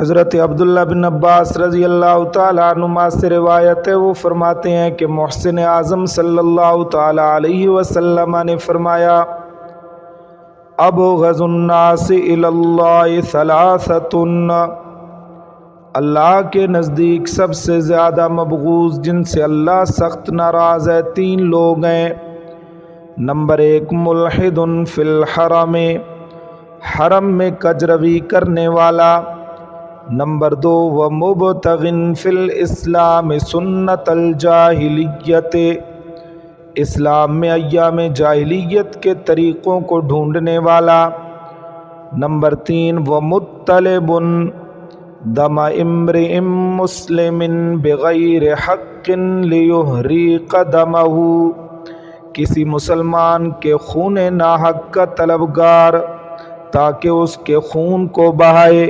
हज़रत अब्दुल्ला बिन अब्बास रज़ी अल्लाह ताला अन्हुमा से रिवायत है, वो फरमाते हैं कि मोहसिन आज़म सल्लल्लाहु ताला अलैहि वसल्लम ने फरमाया, अबग़ज़ुन्नास इलल्लाहि सलासतुन, अल्लाह के नज़दीक सबसे ज़्यादा मबगूज़ जिनसे अल्लाह सख्त नाराज़ है, तीन लोग हैं। नंबर एक, मुल्हिदुन फ़िल हरम, हरम में कजरवी करने वाला। नंबर दो, व मुबतगिन फ़िल इस्लाम सुन्नतल जाहिलियत, इस्लाम में अय्याम जाहिलियत के तरीक़ों को ढूंढने वाला। नंबर तीन, व मुत्तलिबुन दम इम्रिइम मुस्लिमिन बिगैर हक़्क़िन लियुहरिक़ दमहु, किसी मुसलमान के खून नाहक का तलबगार ताकि उसके खून को बहाए।